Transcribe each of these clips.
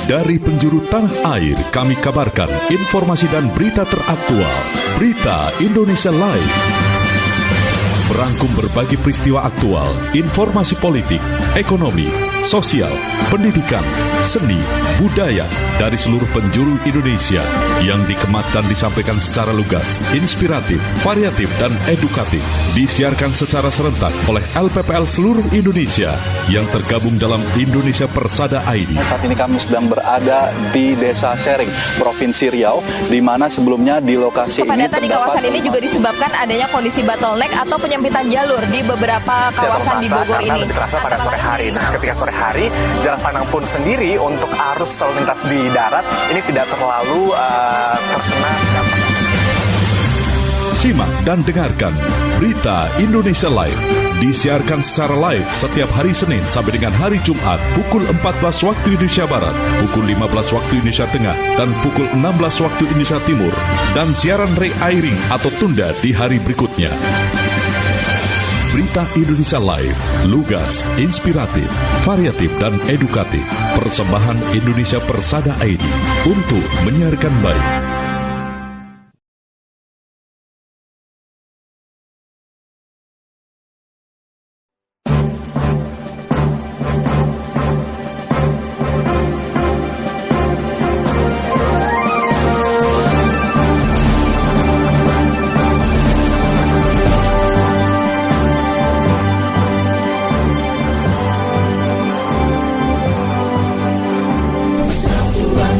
Dari penjuru tanah air kami kabarkan informasi dan berita teraktual. Berita Indonesia Live. Merangkum berbagai peristiwa aktual, informasi politik, ekonomi, sosial, pendidikan, seni, budaya dari seluruh penjuru Indonesia yang dikemat dan disampaikan secara lugas, inspiratif, variatif, dan edukatif. Disiarkan secara serentak oleh LPPL seluruh Indonesia yang tergabung dalam Indonesia Persada ID. Saat ini kami sedang berada di Desa Sering, Provinsi Riau, di mana sebelumnya di lokasi ini kepadatan di kawasan ini juga disebabkan adanya kondisi bottleneck atau penyempitan jalur di beberapa kawasan di Bogor ini. Lebih terasa pada sore hari. Nah, ketika sore hari, jarak pandang pun sendiri untuk arus lalu lintas di darat ini tidak terlalu terkena dampak. Simak dan dengarkan Berita Indonesia Live. Disiarkan secara live setiap hari Senin sampai dengan hari Jumat pukul 14 waktu Indonesia Barat, pukul 15 waktu Indonesia Tengah, dan pukul 16 waktu Indonesia Timur. Dan siaran re-airing atau tunda di hari berikutnya. Berita Indonesia Live, lugas, inspiratif, variatif, dan edukatif. Persembahan Indonesia Persada ID untuk menyiarkan baik.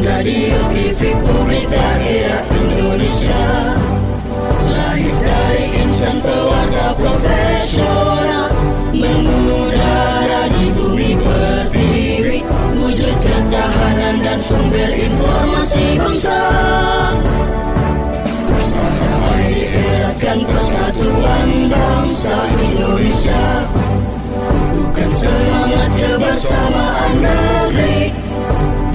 Radio TV Publik Daerah Indonesia, lahir dari insan pewarta profesional, mengudara di bumi pertiwi, wujud ketahanan dan sumber informasi bangsa. Persada ID eratkan persatuan bangsa Indonesia, bukan semangat kebersamaan negeri.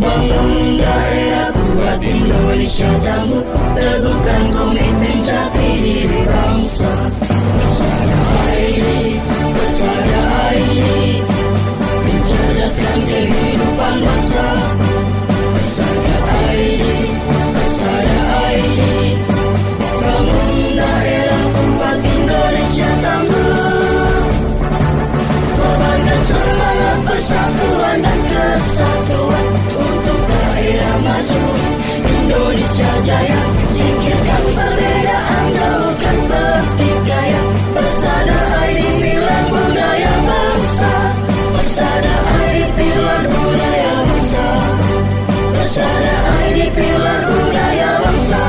Bangun daerah, kuat Indonesia tangguh, teguhkan komitmen jati diri bangsa. Persada ID, Persada ID, mencerdaskan kehidupan bangsa. Persada ID, Persada ID, bangun daerah, kuat Indonesia tangguh. Kobarkan semangat persatuan dan kesatuan untuk daerah maju Indonesia jaya. Singkirkan perbedaan, jauhkan pertikaian. Persada ID pilar budaya bangsa. Persada ID pilar budaya bangsa. Persada ID pilar budaya bangsa.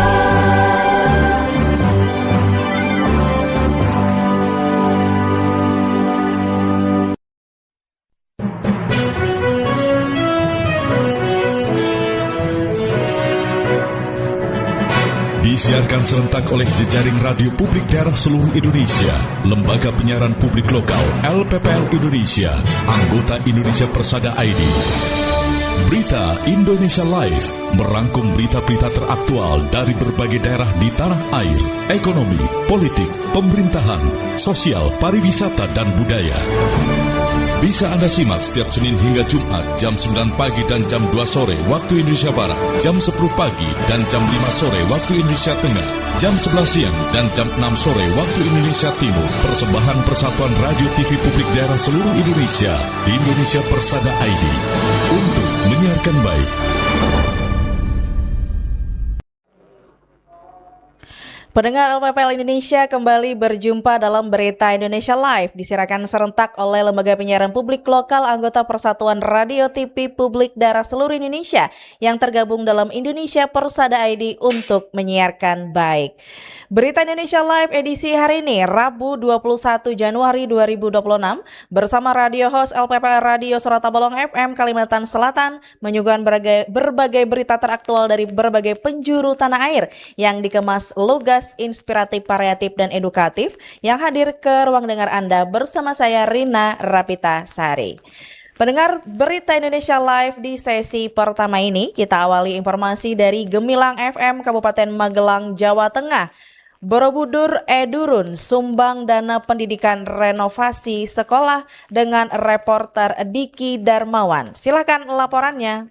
Disiarkan serentak oleh jejaring radio publik daerah seluruh Indonesia, Lembaga Penyiaran Publik Lokal LPPL Indonesia, anggota Indonesia Persada ID. Berita Indonesia Live merangkum berita-berita teraktual dari berbagai daerah di tanah air, ekonomi, politik, pemerintahan, sosial, pariwisata, dan budaya. Bisa Anda simak setiap Senin hingga Jumat jam 9 pagi dan jam 2 sore waktu Indonesia Barat, jam 10 pagi dan jam 5 sore waktu Indonesia Tengah, jam 11 siang dan jam 6 sore waktu Indonesia Timur. Persembahan Persatuan Radio TV Publik Daerah seluruh Indonesia, Indonesia Persada ID, untuk menyiarkan baik. Pendengar LPPL Indonesia, kembali berjumpa dalam Berita Indonesia Live, disiarkan serentak oleh Lembaga Penyiaran Publik Lokal anggota Persatuan Radio TV Publik Daerah seluruh Indonesia yang tergabung dalam Indonesia Persada ID untuk menyiarkan baik. Berita Indonesia Live edisi hari ini, Rabu 21 Januari 2026, bersama radio host LPPL Radio Soratabolong FM Kalimantan Selatan, menyuguhkan berbagai berita teraktual dari berbagai penjuru tanah air yang dikemas lugas, inspiratif, variatif, dan edukatif, yang hadir ke ruang dengar Anda bersama saya Rina Rapita Sari. Pendengar Berita Indonesia Live di sesi pertama ini, kita awali informasi dari Gemilang FM Kabupaten Magelang, Jawa Tengah. Borobudur Edurun sumbang dana pendidikan renovasi sekolah dengan reporter Diki Darmawan. Silakan laporannya.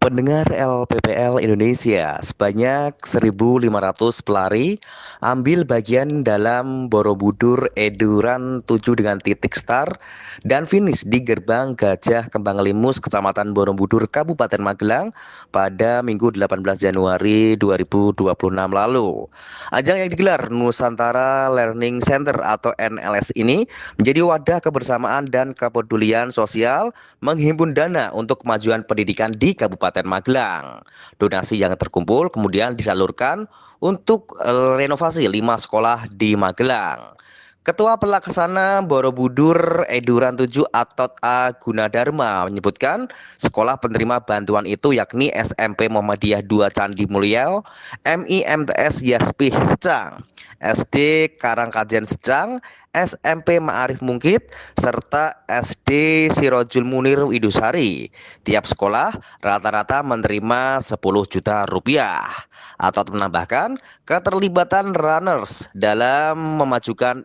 Pendengar LPPL Indonesia, sebanyak 1.500 pelari ambil bagian dalam Borobudur Eduran 7 dengan titik start dan finish di Gerbang Gajah Kembang Limus, Kecamatan Borobudur, Kabupaten Magelang pada Minggu 18 Januari 2026 lalu. Ajang yang digelar Nusantara Learning Center atau NLS ini menjadi wadah kebersamaan dan kepedulian sosial menghimpun dana untuk kemajuan pendidikan di Kabupaten Magelang. Donasi yang terkumpul kemudian disalurkan untuk renovasi 5 sekolah di Magelang. Ketua Pelaksana Borobudur Eduran 7 Atot A. Gunadarma menyebutkan sekolah penerima bantuan itu yakni SMP Muhammadiyah 2 Candi Mulyal, MIMTS Yaspih Secang, SD Karangkajen Secang, SMP Ma'arif Mungkit, serta SD Sirojul Munir Widusari. Tiap sekolah rata-rata menerima 10 juta rupiah. Atot menambahkan keterlibatan runners dalam memajukan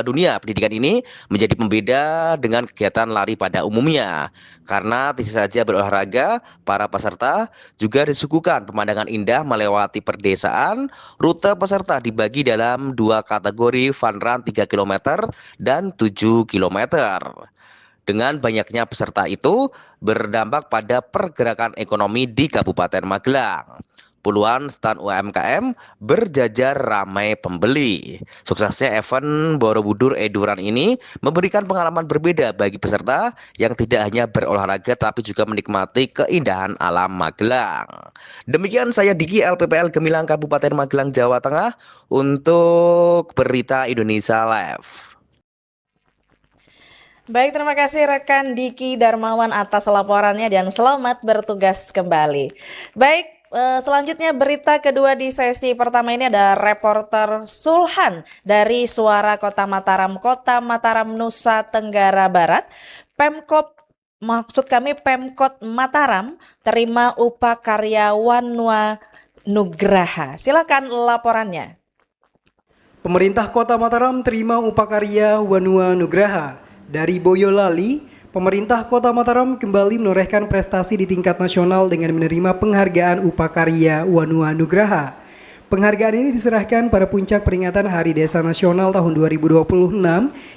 dunia pendidikan ini menjadi pembeda dengan kegiatan lari pada umumnya. Karena tidak saja berolahraga, para peserta juga disuguhkan pemandangan indah melewati perdesaan. Rute peserta dibagi dalam 2 kategori, fun run 3 km dan 7 km. Dengan banyaknya peserta itu berdampak pada pergerakan ekonomi di Kabupaten Magelang. Puluhan stand UMKM berjajar ramai pembeli. Suksesnya event Borobudur Eduran ini memberikan pengalaman berbeda bagi peserta yang tidak hanya berolahraga tapi juga menikmati keindahan alam Magelang. Demikian saya Diki LPPL Gemilang Kabupaten Magelang, Jawa Tengah untuk Berita Indonesia Live. Baik, terima kasih rekan Diki Darmawan atas laporannya dan selamat bertugas kembali. Baik, selanjutnya berita kedua di sesi pertama ini ada reporter Sulhan dari Suara Kota Mataram, Nusa Tenggara Barat. Pemkot Mataram terima upah karya Wanua Nugraha. Silakan laporannya. Pemerintah Kota Mataram terima upah karya Wanua Nugraha. Dari Boyolali, pemerintah Kota Mataram kembali menorehkan prestasi di tingkat nasional dengan menerima penghargaan upah karya Wanua Nugraha. Penghargaan ini diserahkan pada puncak peringatan Hari Desa Nasional tahun 2026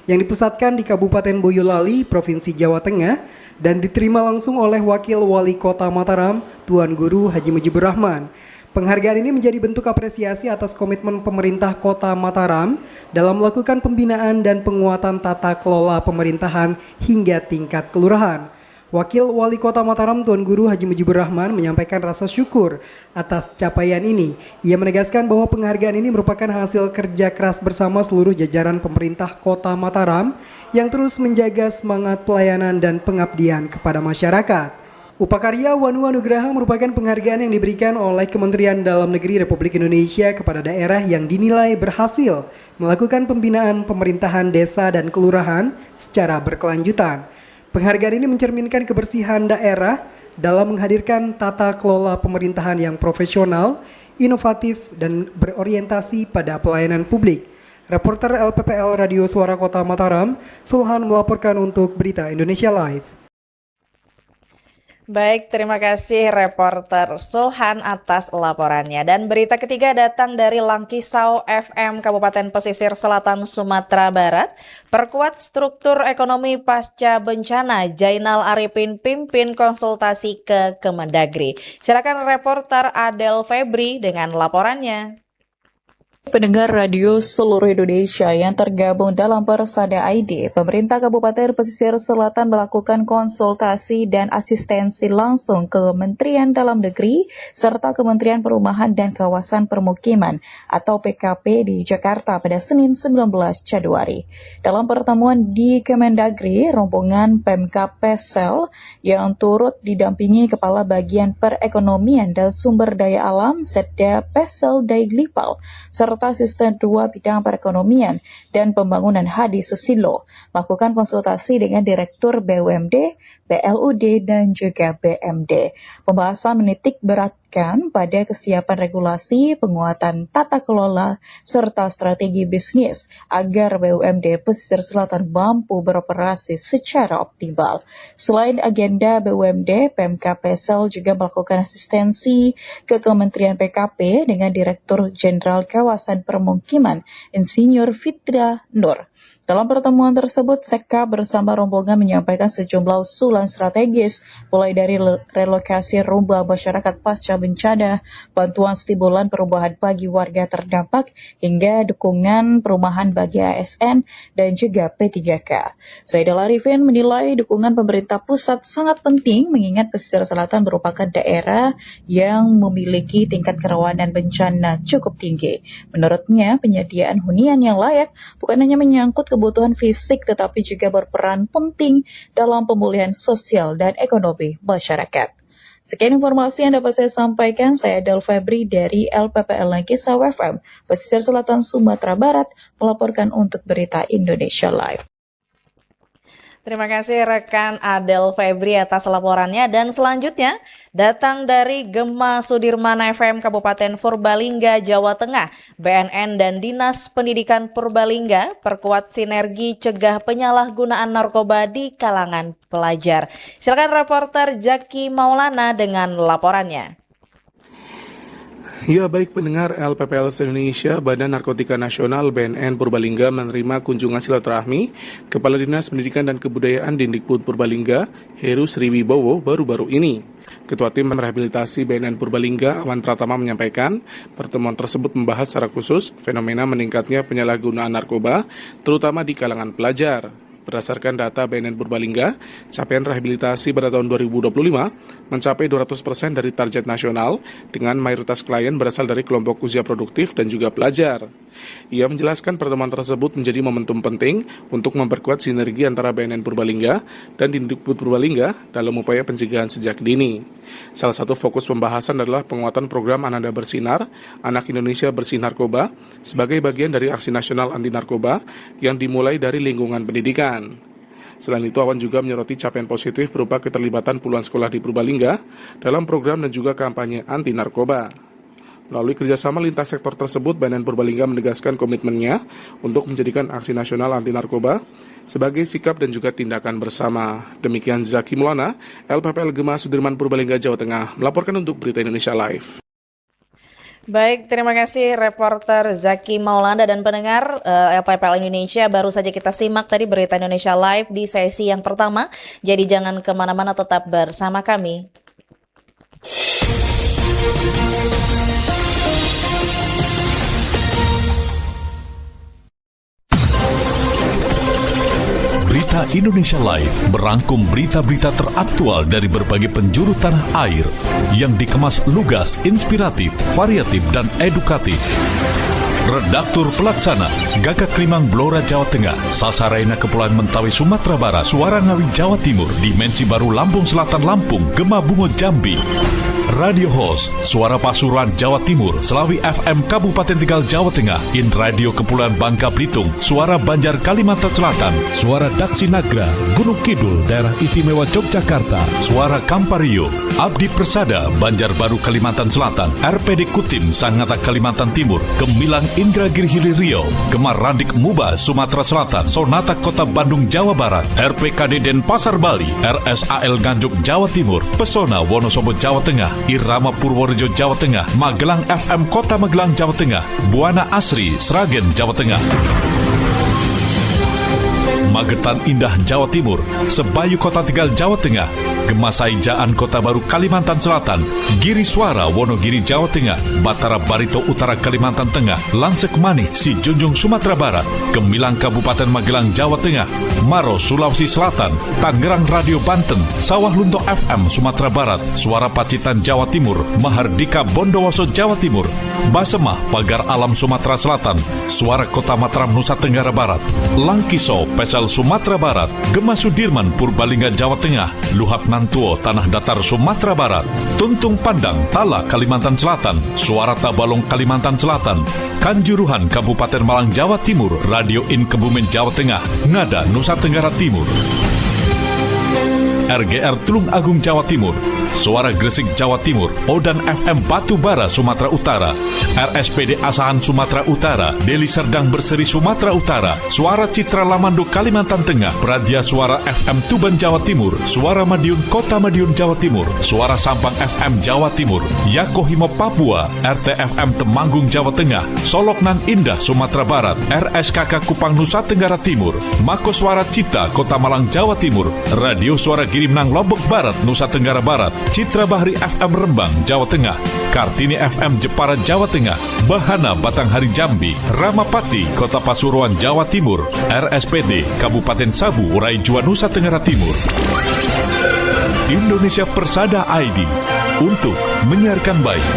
yang dipusatkan di Kabupaten Boyolali, Provinsi Jawa Tengah dan diterima langsung oleh Wakil Wali Kota Mataram, Tuan Guru Haji Mujibur Rahman. Penghargaan ini menjadi bentuk apresiasi atas komitmen pemerintah Kota Mataram dalam melakukan pembinaan dan penguatan tata kelola pemerintahan hingga tingkat kelurahan. Wakil Wali Kota Mataram Tuan Guru Haji Mujibur Rahman menyampaikan rasa syukur atas capaian ini. Ia menegaskan bahwa penghargaan ini merupakan hasil kerja keras bersama seluruh jajaran pemerintah Kota Mataram yang terus menjaga semangat pelayanan dan pengabdian kepada masyarakat. Upah karya Wanua Nugraha merupakan penghargaan yang diberikan oleh Kementerian Dalam Negeri Republik Indonesia kepada daerah yang dinilai berhasil melakukan pembinaan pemerintahan desa dan kelurahan secara berkelanjutan. Penghargaan ini mencerminkan kebersihan daerah dalam menghadirkan tata kelola pemerintahan yang profesional, inovatif, dan berorientasi pada pelayanan publik. Reporter LPPL Radio Suara Kota Mataram, Sulhan melaporkan untuk Berita Indonesia Live. Baik, terima kasih reporter Sulhan atas laporannya. Dan berita ketiga datang dari Langkisau FM Kabupaten Pesisir Selatan Sumatera Barat. Perkuat struktur ekonomi pasca bencana, Jainal Arifin pimpin konsultasi ke Kemendagri. Silakan reporter Adel Febri dengan laporannya. Pendengar radio seluruh Indonesia yang tergabung dalam Persada ID, pemerintah Kabupaten Pesisir Selatan melakukan konsultasi dan asistensi langsung ke Kementerian Dalam Negeri serta Kementerian Perumahan dan Kawasan Permukiman atau PKP di Jakarta pada Senin 19 Januari. Dalam pertemuan di Kemendagri, rombongan Pemkab Pesel yang turut didampingi Kepala Bagian Perekonomian dan Sumber Daya Alam Setda Pesel Daiglipal serta serta Asisten 2 Bidang Perekonomian dan Pembangunan Hadi Susilo melakukan konsultasi dengan Direktur BUMD, BLUD, dan juga BMD. Pembahasan menitik beratkan pada kesiapan regulasi, penguatan tata kelola, serta strategi bisnis agar BUMD Pesisir Selatan mampu beroperasi secara optimal. Selain agenda BUMD, PMK Pesel juga melakukan asistensi ke Kementerian PKP dengan Direktur Jenderal Kawasan Permukiman, Insinyur Fitra Nur. Dalam pertemuan tersebut, Sekka bersama rombongan menyampaikan sejumlah usulan strategis, mulai dari relokasi rumah masyarakat pasca bencana, bantuan stimulan perubahan bagi warga terdampak, hingga dukungan perumahan bagi ASN dan juga P3K. Zaidal Arifin menilai dukungan pemerintah pusat sangat penting mengingat pesisir selatan merupakan daerah yang memiliki tingkat kerawanan bencana cukup tinggi. Menurutnya, penyediaan hunian yang layak bukan hanya menyangkut kebutuhan fisik tetapi juga berperan penting dalam pemulihan sosial dan ekonomi masyarakat. Sekian informasi yang dapat saya sampaikan. Saya Del Febri dari LPPL Langkisau FM, Pesisir Selatan Sumatera Barat, melaporkan untuk Berita Indonesia Live. Terima kasih rekan Adel Febri atas laporannya. Dan selanjutnya datang dari Gema Sudirman FM Kabupaten Purbalingga, Jawa Tengah. BNN dan Dinas Pendidikan Purbalingga perkuat sinergi cegah penyalahgunaan narkoba di kalangan pelajar. Silakan reporter Zaki Maulana dengan laporannya. Ya, baik pendengar LPPL Indonesia, Badan Narkotika Nasional BNN Purbalingga menerima kunjungan silaturahmi Kepala Dinas Pendidikan dan Kebudayaan Dindikbud Purbalingga, Heru Sriwibowo, baru-baru ini. Ketua Tim Rehabilitasi BNN Purbalingga, Awan Pratama, menyampaikan pertemuan tersebut membahas secara khusus fenomena meningkatnya penyalahgunaan narkoba, terutama di kalangan pelajar. Berdasarkan data BNN Purbalingga, capaian rehabilitasi pada tahun 2025 mencapai 200% dari target nasional dengan mayoritas klien berasal dari kelompok usia produktif dan juga pelajar. Ia menjelaskan pertemuan tersebut menjadi momentum penting untuk memperkuat sinergi antara BNN Purbalingga dan Dindikbud Purbalingga dalam upaya pencegahan sejak dini. Salah satu fokus pembahasan adalah penguatan program Ananda Bersinar, Anak Indonesia Bersih Narkoba, sebagai bagian dari aksi nasional anti narkoba yang dimulai dari lingkungan pendidikan. Selain itu, Awan juga menyoroti capaian positif berupa keterlibatan puluhan sekolah di Purbalingga dalam program dan juga kampanye anti narkoba. Melalui kerjasama lintas sektor tersebut, BNN Purbalingga menegaskan komitmennya untuk menjadikan aksi nasional anti narkoba sebagai sikap dan juga tindakan bersama. Demikian Zaki Maulana, LPPL Gema Sudirman Purbalingga, Jawa Tengah, melaporkan untuk Berita Indonesia Live. Baik, terima kasih reporter Zaki Maulana dan pendengar LPPL Indonesia. Baru saja kita simak tadi Berita Indonesia Live di sesi yang pertama. Jadi jangan kemana-mana, tetap bersama kami. Berita Indonesia Live merangkum berita-berita teraktual dari berbagai penjuru tanah air yang dikemas lugas, inspiratif, variatif, dan edukatif. Redaktur Pelaksana Gagak Limang Blora Jawa Tengah, Sasaraina Kepulauan Mentawai Sumatera Barat, Suara Ngawi Jawa Timur, Dimensi Baru Lampung Selatan Lampung, Gema Bungo Jambi. Radio Host Suara Pasuruan Jawa Timur, Selawi FM Kabupaten Tegal Jawa Tengah, In Radio Kepulauan Bangka Belitung, Suara Banjar Kalimantan Selatan, Suara Daksi Nagra Gunung Kidul Daerah Istimewa Yogyakarta, Suara Kampario Abdi Persada Banjarbaru Kalimantan Selatan, RPD Kutim Sangatta Kalimantan Timur, Gemilang Indragiri Hilir Riau, Gemar Randik Muba Sumatera Selatan, Sonata Kota Bandung Jawa Barat, RPKD Denpasar Bali, RSAL Nganjuk Jawa Timur, Pesona Wonosobo Jawa Tengah, Irama Purworejo Jawa Tengah, Magelang FM Kota Magelang Jawa Tengah, Buana Asri Sragen Jawa Tengah, Magetan Indah Jawa Timur, Sebayu Kota Tegal Jawa Tengah, Gemasai Jaan Kota Baru Kalimantan Selatan, Giri Suara Wonogiri Jawa Tengah, Batara Barito Utara Kalimantan Tengah, Lansek Mani Si Junjung Sumatera Barat, Gemilang Kabupaten Magelang Jawa Tengah, Maros Sulawesi Selatan, Tangerang Radio Banten, Sawah Lunto FM Sumatera Barat, Suara Pacitan Jawa Timur, Mahardika Bondowoso Jawa Timur, Basemah Pagar Alam Sumatera Selatan, Suara Kota Mataram Nusa Tenggara Barat, Langkiso Pesel Sumatera Barat, Gema Sudirman Purbalingga Jawa Tengah, Luhak Nantuo Tanah Datar Sumatera Barat, Tuntung Pandang Tala Kalimantan Selatan, Suara Tabalong Kalimantan Selatan, Kanjuruhan Kabupaten Malang Jawa Timur, Radio In Kebumen Jawa Tengah, Ngada Nusa Tenggara Timur, RGR Tulung Agung Jawa Timur, Suara Gresik Jawa Timur, Odan FM Batu Bara Sumatera Utara, RSPD Asahan Sumatera Utara, Deli Serdang Berseri Sumatera Utara, Suara Citra Lamando Kalimantan Tengah, Pradia Suara FM Tuban Jawa Timur, Suara Madiun Kota Madiun Jawa Timur, Suara Sampang FM Jawa Timur, Yakohimo Papua, RTFM Temanggung Jawa Tengah, Soloknan Indah Sumatera Barat, RSKK Kupang Nusa Tenggara Timur, Mako Suara Cita Kota Malang Jawa Timur, Radio Suara Girimnang Lombok Barat Nusa Tenggara Barat, Citra Bahri FM Rembang Jawa Tengah, Kartini FM Jepara Jawa Tengah, Bahana Batanghari Jambi, Ramapati Kota Pasuruan Jawa Timur, RSPD Kabupaten Sabu Raijua Nusa Tenggara Timur. Indonesia Persada ID untuk menyiarkan baik.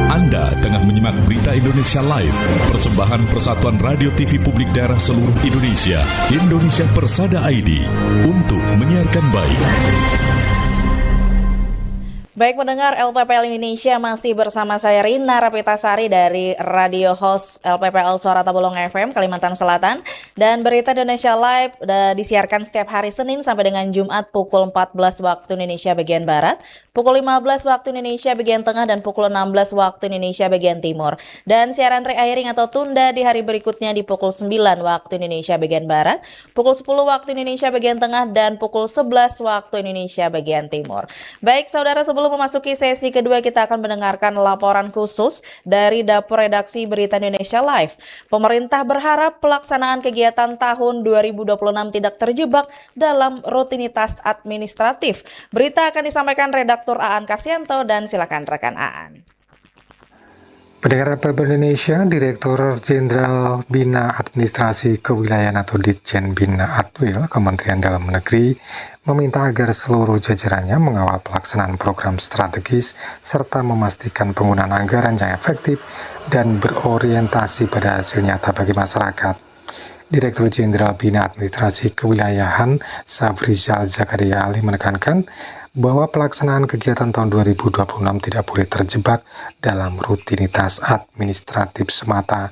Anda tengah menyimak Berita Indonesia Live, persembahan Persatuan Radio TV Publik Daerah seluruh Indonesia, Indonesia Persada ID, untuk menyiarkan baik. Baik mendengar LPPL Indonesia, masih bersama saya Rina Rapitasari dari Radio Host LPPL Suara Tabalong FM Kalimantan Selatan, dan Berita Indonesia Live disiarkan setiap hari Senin sampai dengan Jumat pukul 14 waktu Indonesia bagian Barat, pukul 15 waktu Indonesia bagian Tengah, dan pukul 16 waktu Indonesia bagian Timur. Dan siaran re-airing atau tunda di hari berikutnya di pukul 9 waktu Indonesia bagian Barat, pukul 10 waktu Indonesia bagian Tengah, dan pukul 11 waktu Indonesia bagian Timur. Baik saudara, sebelum memasuki sesi kedua, kita akan mendengarkan laporan khusus dari Dapur Redaksi Berita Indonesia Live. Pemerintah berharap pelaksanaan kegiatan tahun 2026 tidak terjebak dalam rutinitas administratif. Berita akan disampaikan redaktur Aan Kasyanto, dan silakan rekan Aan. Pendengar LPPL Indonesia, Direktur Jenderal Bina Administrasi Kewilayahan atau Ditjen Bina Atwil Kementerian Dalam Negeri meminta agar seluruh jajarannya mengawal pelaksanaan program strategis serta memastikan penggunaan anggaran yang efektif dan berorientasi pada hasil nyata bagi masyarakat. Direktur Jenderal Bina Administrasi Kewilayahan Safrizal Zakaria Ali menekankan bahwa pelaksanaan kegiatan tahun 2026 tidak boleh terjebak dalam rutinitas administratif semata.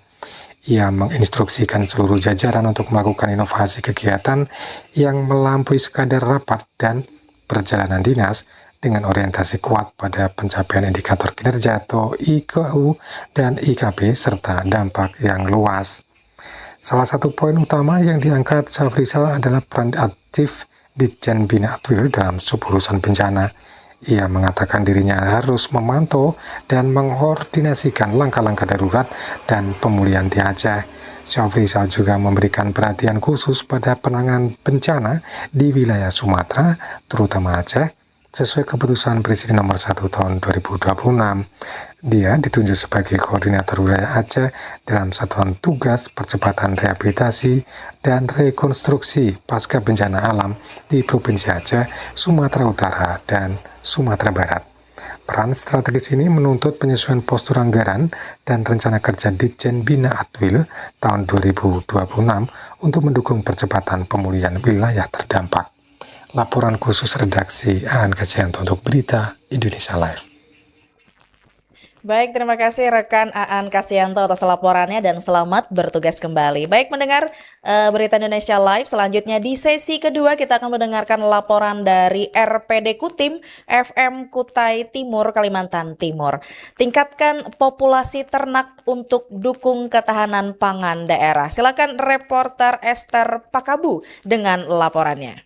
Ia menginstruksikan seluruh jajaran untuk melakukan inovasi kegiatan yang melampaui sekadar rapat dan perjalanan dinas dengan orientasi kuat pada pencapaian indikator kinerja atau IKU dan IKP serta dampak yang luas. Salah satu poin utama yang diangkat Safrizal adalah peran aktif Ditjen Bina Atwil dalam suburusan bencana. Ia mengatakan dirinya harus memantau dan mengkoordinasikan langkah-langkah darurat dan pemulihan di Aceh. Syafrizal juga memberikan perhatian khusus pada penanganan bencana di wilayah Sumatera, terutama Aceh, sesuai keputusan Presiden nomor 1 tahun 2026. Dia ditunjuk sebagai koordinator wilayah Aceh dalam Satuan Tugas Percepatan Rehabilitasi dan Rekonstruksi Pasca Bencana Alam di Provinsi Aceh, Sumatera Utara, dan Sumatera Barat. Peran strategis ini menuntut penyesuaian postur anggaran dan rencana kerja Ditjen Bina Atwil tahun 2026 untuk mendukung percepatan pemulihan wilayah terdampak. Laporan khusus redaksi Aan Kasyanto untuk Berita Indonesia Live. Baik, terima kasih rekan Aan Kasyanto atas laporannya dan selamat bertugas kembali. Baik mendengar Berita Indonesia Live, selanjutnya di sesi kedua kita akan mendengarkan laporan dari RPD Kutim FM Kutai Timur, Kalimantan Timur. Tingkatkan populasi ternak untuk dukung ketahanan pangan daerah. Silakan reporter Esther Pakabu dengan laporannya.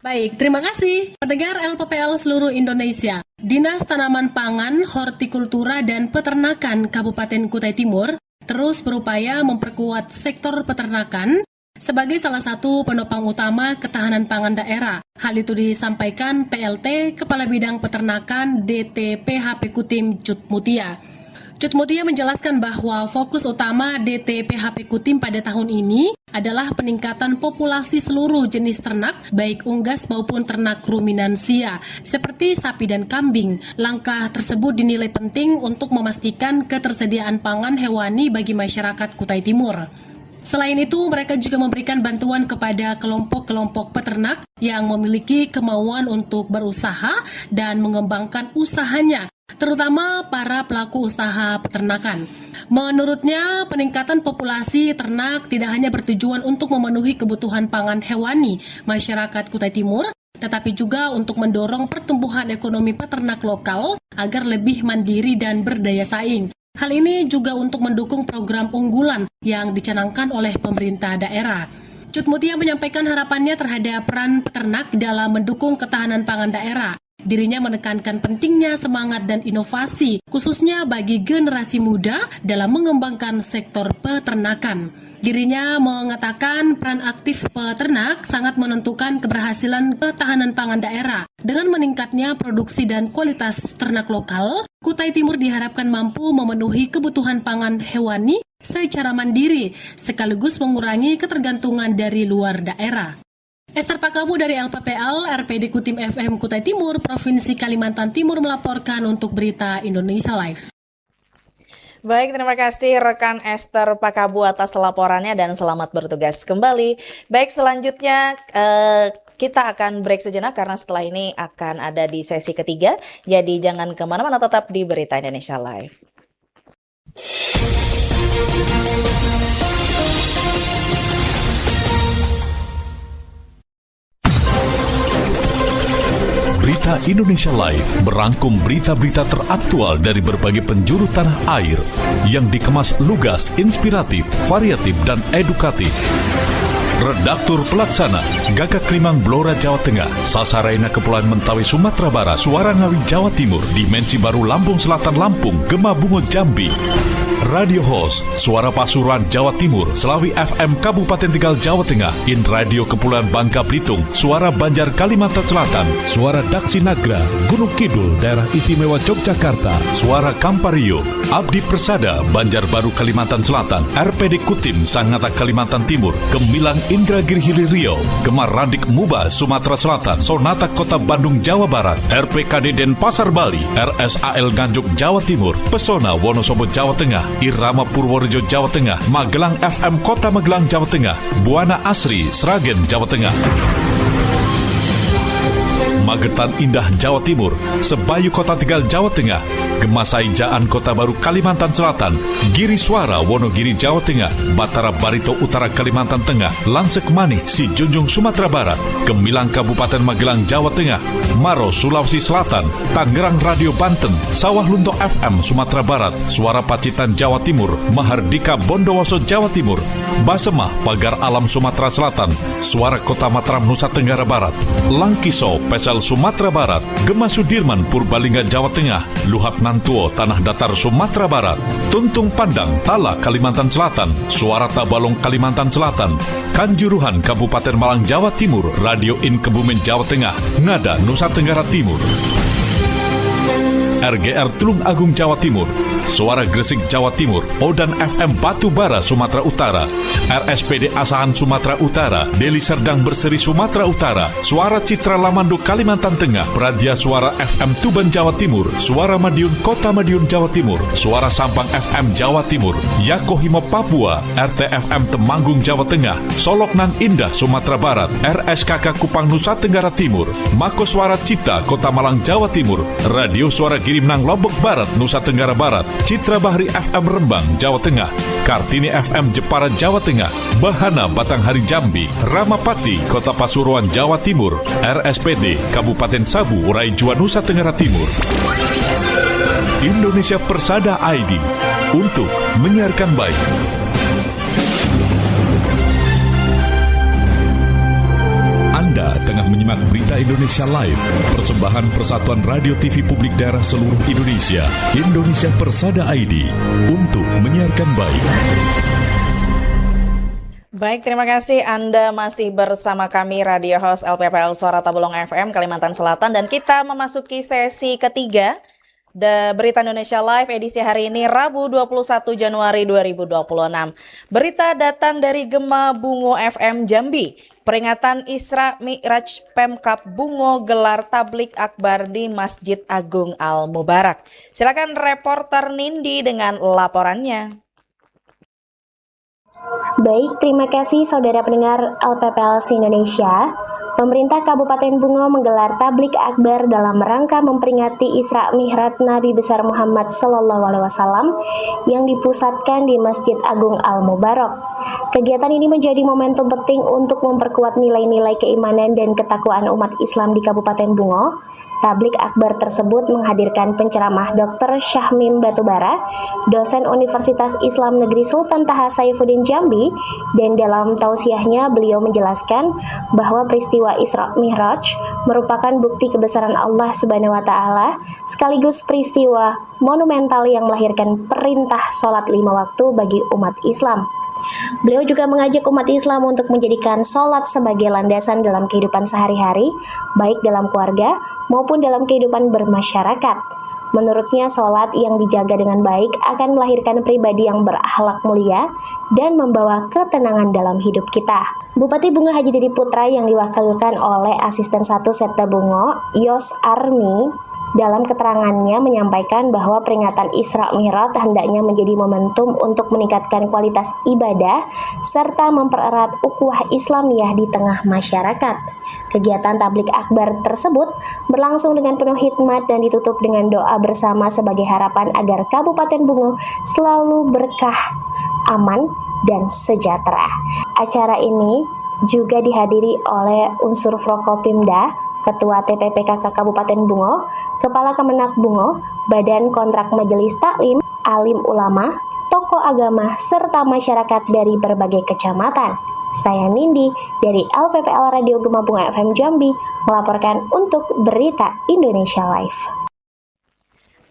Baik, terima kasih pendengar LPPL seluruh Indonesia. Dinas Tanaman Pangan, Hortikultura dan Peternakan Kabupaten Kutai Timur terus berupaya memperkuat sektor peternakan sebagai salah satu penopang utama ketahanan pangan daerah. Hal itu disampaikan PLT Kepala Bidang Peternakan DTPHP Kutim Cut Mutia. Cut Mutia menjelaskan bahwa fokus utama DTPHP Kutim pada tahun ini adalah peningkatan populasi seluruh jenis ternak, baik unggas maupun ternak ruminansia, seperti sapi dan kambing. Langkah tersebut dinilai penting untuk memastikan ketersediaan pangan hewani bagi masyarakat Kutai Timur. Selain itu, mereka juga memberikan bantuan kepada kelompok-kelompok peternak yang memiliki kemauan untuk berusaha dan mengembangkan usahanya, terutama para pelaku usaha peternakan. Menurutnya, peningkatan populasi ternak tidak hanya bertujuan untuk memenuhi kebutuhan pangan hewani masyarakat Kutai Timur, tetapi juga untuk mendorong pertumbuhan ekonomi peternak lokal agar lebih mandiri dan berdaya saing. Hal ini juga untuk mendukung program unggulan yang dicanangkan oleh pemerintah daerah. Cut Mutia menyampaikan harapannya terhadap peran peternak dalam mendukung ketahanan pangan daerah. Dirinya menekankan pentingnya semangat dan inovasi, khususnya bagi generasi muda dalam mengembangkan sektor peternakan. Dirinya mengatakan peran aktif peternak sangat menentukan keberhasilan ketahanan pangan daerah. Dengan meningkatnya produksi dan kualitas ternak lokal, Kutai Timur diharapkan mampu memenuhi kebutuhan pangan hewani secara mandiri, sekaligus mengurangi ketergantungan dari luar daerah. Esther Pakabu dari LPPL, RPD Kutim FM Kutai Timur, Provinsi Kalimantan Timur melaporkan untuk Berita Indonesia Live. Baik, terima kasih rekan Esther Pakabu atas laporannya dan selamat bertugas kembali. Baik, selanjutnya kita akan break sejenak karena setelah ini akan ada di sesi ketiga. Jadi jangan kemana-mana, tetap di Berita Indonesia Live. Berita Indonesia Live merangkum berita-berita teraktual dari berbagai penjuru tanah air yang dikemas lugas, inspiratif, variatif, dan edukatif. Redaktur Pelaksana Gagak Limang Blora Jawa Tengah, Sasaraina Kepulauan Mentawai Sumatera Barat, Suara Ngawi Jawa Timur, Dimensi Baru Lampung Selatan Lampung, Gema Bungo Jambi. Radio Host Suara Pasuruan Jawa Timur, Selawi FM Kabupaten Tegal Jawa Tengah, In Radio Kepulauan Bangka Belitung, Suara Banjar Kalimantan Selatan, Suara Daksi Nagra Gunung Kidul Daerah Istimewa Yogyakarta, Suara Kampario Abdi Persada Banjarbaru Kalimantan Selatan, RPD Kutim Sangatta Kalimantan Timur, Gemilang Indragiri Hilir Riau, Gemar Randik Muba Sumatera Selatan, Sonata Kota Bandung Jawa Barat, RPKD Denpasar Bali, RSAL Nganjuk Jawa Timur, Pesona Wonosobo Jawa Tengah, Irama Purworejo Jawa Tengah, Magelang FM Kota Magelang Jawa Tengah, Buana Asri Sragen Jawa Tengah, Magetan Indah Jawa Timur, Sebayu Kota Tegal Jawa Tengah, Gemasai Jaan Kota Baru Kalimantan Selatan, Giri Suara Wonogiri Jawa Tengah, Batara Barito Utara Kalimantan Tengah, Lansek Manih Si Junjung Sumatera Barat, Gemilang Kabupaten Magelang Jawa Tengah, Maro Sulawesi Selatan, Tangerang Radio Banten, Sawah Lunto FM Sumatera Barat, Suara Pacitan Jawa Timur, Mahardika Bondowoso Jawa Timur, Basemah Pagar Alam Sumatera Selatan, Suara Kota Mataram Nusa Tenggara Barat, Langkiso Pesel Sumatera Barat, Gema Sudirman Purbalingga Jawa Tengah, Luhak Nantuo Tanah Datar Sumatera Barat, Tuntung Pandang Tala Kalimantan Selatan, Suara Tabalong Kalimantan Selatan, Kanjuruhan Kabupaten Malang Jawa Timur, Radio In Kebumen Jawa Tengah, Ngada Nusa Tenggara Timur, RGR Tulung Agung Jawa Timur, Suara Gresik Jawa Timur, Odan FM Batubara Sumatera Utara, RSPD Asahan Sumatera Utara, Deli Serdang Berseri Sumatera Utara, Suara Citra Lamando Kalimantan Tengah, Pradia Suara FM Tuban Jawa Timur, Suara Madiun Kota Madiun Jawa Timur, Suara Sampang FM Jawa Timur, Yakohimo Papua, RTFM Temanggung Jawa Tengah, Solok Nan Indah Sumatera Barat, RSKK Kupang Nusa Tenggara Timur, Mako Suara Cita Kota Malang Jawa Timur, Radio Suara Girimnang Lombok Barat Nusa Tenggara Barat, Citra Bahri FM Rembang Jawa Tengah, Kartini FM Jepara Jawa Tengah, Bahana Batanghari Jambi, Ramapati Kota Pasuruan Jawa Timur, RSPD Kabupaten Sabu Raijua Nusa Tenggara Timur. Indonesia Persada ID untuk menyiarkan baik. Anda tengah menyimak Berita Indonesia Live, persembahan Persatuan Radio TV Publik Daerah seluruh Indonesia, Indonesia Persada ID, untuk menyiarkan baik. Baik, terima kasih Anda masih bersama kami Radio Host LPPL Suara Tabalong FM Kalimantan Selatan, dan kita memasuki sesi ketiga Berita Indonesia Live edisi hari ini Rabu 21 Januari 2026. Berita datang dari Gema Bungo FM Jambi. Peringatan Isra Mi'raj Pemkab Bungo gelar tablik akbar di Masjid Agung Al Mubarak. Silakan reporter Nindi dengan laporannya. Baik, terima kasih saudara pendengar LPPL Indonesia. Pemerintah Kabupaten Bungo menggelar tablik akbar dalam rangka memperingati Isra Mi'raj Nabi besar Muhammad SAW yang dipusatkan di Masjid Agung Al Mubarak. Kegiatan ini menjadi momentum penting untuk memperkuat nilai-nilai keimanan dan ketakwaan umat Islam di Kabupaten Bungo. Tablik akbar tersebut menghadirkan penceramah Dr. Syahmim Batubara, dosen Universitas Islam Negeri Sultan Taha Saifuddin Jambi, dan dalam tausiahnya beliau menjelaskan bahwa peristiwa Isra Mi'raj merupakan bukti kebesaran Allah Subhanahu wa Ta'ala, sekaligus peristiwa monumental yang melahirkan perintah sholat 5 waktu bagi umat Islam. Beliau juga mengajak umat Islam untuk menjadikan sholat sebagai landasan dalam kehidupan sehari-hari, baik dalam keluarga maupun dalam kehidupan bermasyarakat. Menurutnya, sholat yang dijaga dengan baik akan melahirkan pribadi yang berakhlak mulia dan membawa ketenangan dalam hidup kita. Bupati Bungo Haji Dedi Putra yang diwakilkan oleh Asisten 1 Sekda Bungo, Yos Armi, dalam keterangannya menyampaikan bahwa peringatan Isra Mi'raj hendaknya menjadi momentum untuk meningkatkan kualitas ibadah serta mempererat ukhuwah Islamiyah di tengah masyarakat. Kegiatan tablik akbar tersebut berlangsung dengan penuh hikmat dan ditutup dengan doa bersama sebagai harapan agar Kabupaten Bungo selalu berkah, aman, dan sejahtera. Acara ini juga dihadiri oleh unsur Forkopimda, Ketua TPPKK Kabupaten Bungo, Kepala Kemenak Bungo, Badan Kontrak Majelis Taklim, alim ulama, tokoh agama, serta masyarakat dari berbagai kecamatan. Saya Nindi dari LPPL Radio Gema Bungo FM Jambi melaporkan untuk Berita Indonesia Live.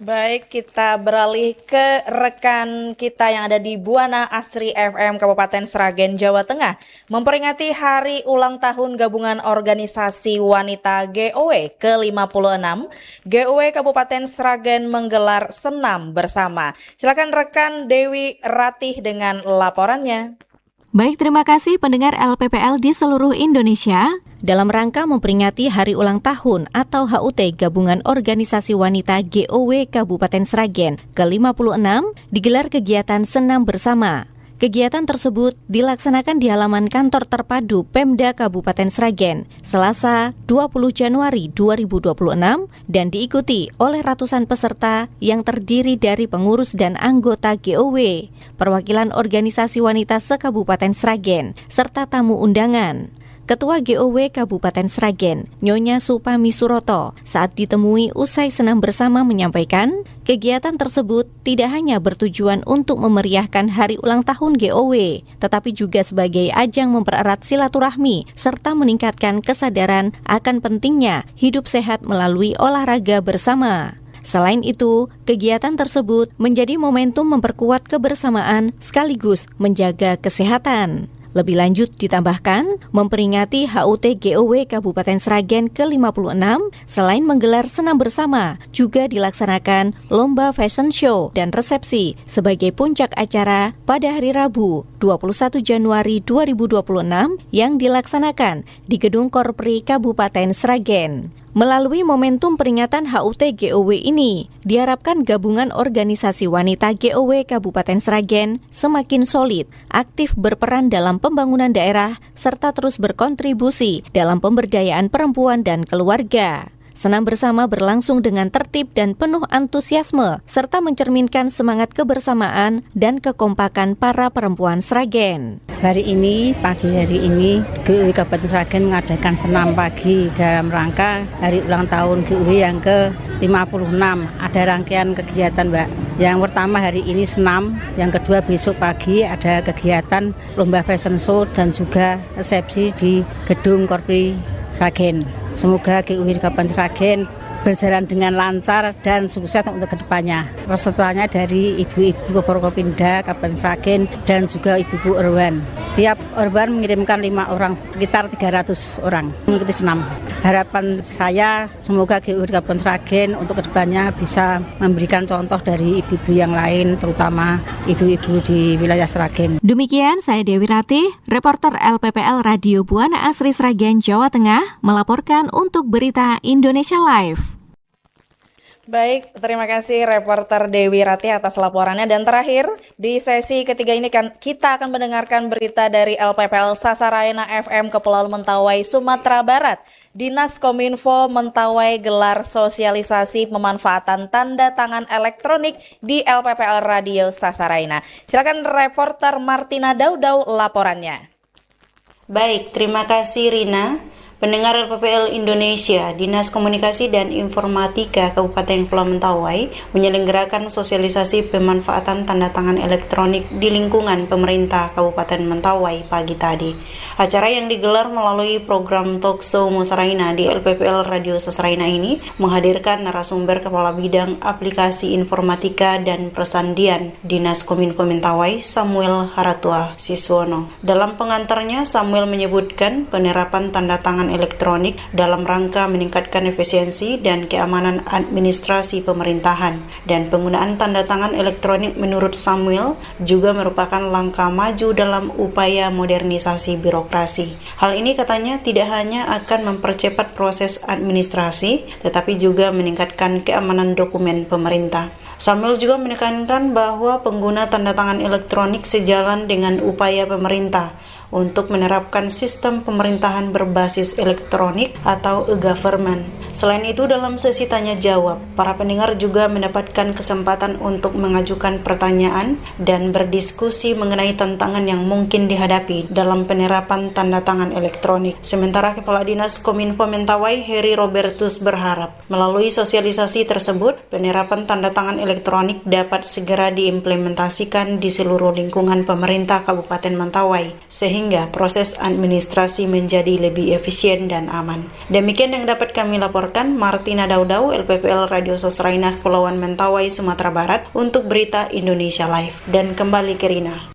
Baik, kita beralih ke rekan kita yang ada di Buana Asri FM Kabupaten Sragen, Jawa Tengah. Memperingati hari ulang tahun Gabungan Organisasi Wanita GOW ke-56, GOW Kabupaten Sragen menggelar senam bersama. Silakan rekan Dewi Ratih dengan laporannya. Baik, terima kasih pendengar LPPL di seluruh Indonesia. Dalam rangka memperingati Hari Ulang Tahun atau HUT Gabungan Organisasi Wanita GOW Kabupaten Sragen ke-56 digelar kegiatan senam bersama. Kegiatan tersebut dilaksanakan di halaman kantor terpadu Pemda Kabupaten Sragen, Selasa 20 Januari 2026 dan diikuti oleh ratusan peserta yang terdiri dari pengurus dan anggota GOW, perwakilan organisasi wanita se-Kabupaten Sragen, serta tamu undangan. Ketua GOW Kabupaten Sragen, Nyonya Supami Suroto, saat ditemui usai senam bersama menyampaikan, kegiatan tersebut tidak hanya bertujuan untuk memeriahkan hari ulang tahun GOW, tetapi juga sebagai ajang mempererat silaturahmi serta meningkatkan kesadaran akan pentingnya hidup sehat melalui olahraga bersama. Selain itu, kegiatan tersebut menjadi momentum memperkuat kebersamaan sekaligus menjaga kesehatan. Lebih lanjut ditambahkan, memperingati HUT GOW Kabupaten Sragen ke-56, selain menggelar senam bersama, juga dilaksanakan lomba fashion show dan resepsi sebagai puncak acara pada hari Rabu 21 Januari 2026 yang dilaksanakan di Gedung Korpri Kabupaten Sragen. Melalui momentum peringatan HUT GOW ini, diharapkan gabungan organisasi wanita GOW Kabupaten Sragen semakin solid, aktif berperan dalam pembangunan daerah, serta terus berkontribusi dalam pemberdayaan perempuan dan keluarga. Senam bersama berlangsung dengan tertib dan penuh antusiasme, serta mencerminkan semangat kebersamaan dan kekompakan para perempuan Sragen. Hari ini, pagi hari ini, GOW Kabupaten Sragen mengadakan senam pagi dalam rangka hari ulang tahun GOW yang ke-56. Ada rangkaian kegiatan, Mbak. Yang pertama hari ini senam, yang kedua besok pagi ada kegiatan lomba fashion show dan juga resepsi di Gedung Korpri Sragen. Semoga GOW Kabupaten Sragen berjalan dengan lancar dan sukses untuk kedepannya. Pesertanya dari ibu-ibu Forkopimda Kabupaten Sragen dan juga ibu-ibu Orwan. Tiap Orwan mengirimkan 5 orang, sekitar 300 orang mengikuti senam. harapan saya semoga GUW Kabupaten Sragen untuk kedepannya bisa memberikan contoh dari ibu-ibu yang lain, terutama ibu-ibu di wilayah Sragen. Demikian saya Dewi Ratih, reporter LPPL Radio Buana Asri Sragen, Jawa Tengah, melaporkan untuk Berita Indonesia Live. Baik, terima kasih reporter Dewi Ratih atas laporannya. Dan terakhir, di sesi ketiga ini kita akan mendengarkan berita dari LPPL Sasaraina FM Kepulauan Mentawai, Sumatera Barat. Dinas Kominfo Mentawai gelar sosialisasi pemanfaatan tanda tangan elektronik di LPPL Radio Sasaraina. Silakan reporter Martina Daudau laporannya. Baik, terima kasih Rina. Pendengar LPPL Indonesia, Dinas Komunikasi dan Informatika Kabupaten Kepulauan Mentawai menyelenggarakan sosialisasi pemanfaatan tanda tangan elektronik di lingkungan pemerintah Kabupaten Mentawai pagi tadi. Acara yang digelar melalui program Talkshow Musaraina di LPPL Radio Sasaraina ini menghadirkan narasumber Kepala Bidang Aplikasi Informatika dan Persandian Dinas Kominfo Mentawai, Samuel Haratua Siswono. Dalam pengantarnya, Samuel menyebutkan penerapan tanda tangan elektronik dalam rangka meningkatkan efisiensi dan keamanan administrasi pemerintahan, dan penggunaan tanda tangan elektronik menurut Samuel juga merupakan langkah maju dalam upaya modernisasi birokrasi. Hal ini katanya tidak hanya akan mempercepat proses administrasi, tetapi juga meningkatkan keamanan dokumen pemerintah. Samuel juga menekankan bahwa pengguna tanda tangan elektronik sejalan dengan upaya pemerintah untuk menerapkan sistem pemerintahan berbasis elektronik atau e-government. Selain itu, dalam sesi tanya jawab, para pendengar juga mendapatkan kesempatan untuk mengajukan pertanyaan dan berdiskusi mengenai tantangan yang mungkin dihadapi dalam penerapan tanda tangan elektronik. Sementara Kepala Dinas Kominfo Mentawai, Heri Robertus, berharap melalui sosialisasi tersebut, penerapan tanda tangan elektronik dapat segera diimplementasikan di seluruh lingkungan pemerintah Kabupaten Mentawai, sehingga proses administrasi menjadi lebih efisien dan aman. Demikian yang dapat kami laporkan, Martina Daudau, LPPL Radio Sasaraina Kepulauan Mentawai, Sumatera Barat, untuk Berita Indonesia Live. Dan kembali ke Rina.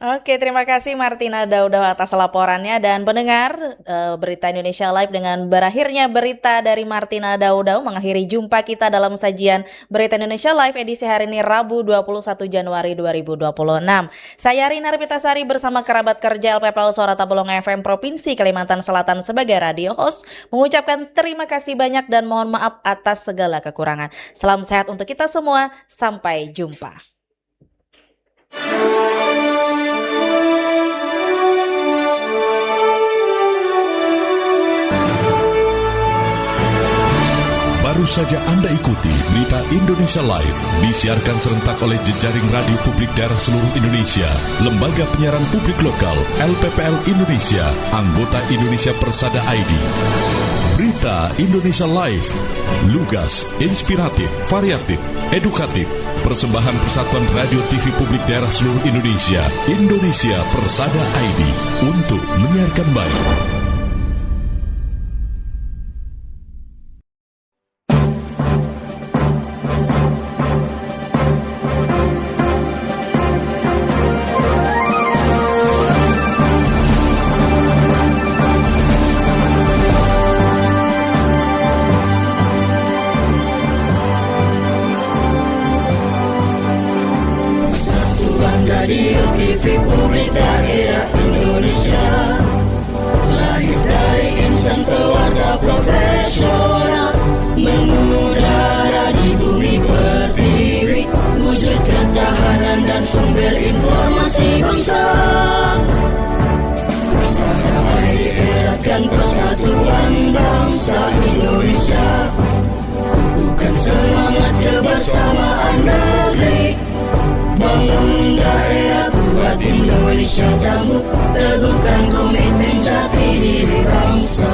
Oke, terima kasih Martina Daudau atas laporannya. Dan pendengar, Berita Indonesia Live dengan berakhirnya berita dari Martina Daudau mengakhiri jumpa kita dalam sajian Berita Indonesia Live edisi hari ini Rabu 21 Januari 2026. Saya Rina Arpitasari bersama kerabat kerja LPPL Suara Tabalong FM Provinsi Kalimantan Selatan sebagai radio host mengucapkan terima kasih banyak dan mohon maaf atas segala kekurangan. Salam sehat untuk kita semua, sampai jumpa. Baru saja Anda ikuti Berita Indonesia Live, disiarkan serentak oleh jejaring radio publik daerah seluruh Indonesia, Lembaga Penyiaran Publik Lokal, LPPL Indonesia, anggota Indonesia Persada ID. Berita Indonesia Live, lugas, inspiratif, variatif, edukatif, persembahan Persatuan Radio TV Publik Daerah seluruh Indonesia, Indonesia Persada ID, untuk menyiarkan baik. Radio TV Publik Daerah Indonesia, lahir dari insan keluarga profesional, mengudara di bumi pertiwi, wujud ketahanan dan sumber informasi bangsa. Persada ID eratkan persatuan bangsa Indonesia, bukan semangat kebersamaan negeri, bangun daerah kuat Indonesia tangguh, teguhkan komitmen jati diri bangsa.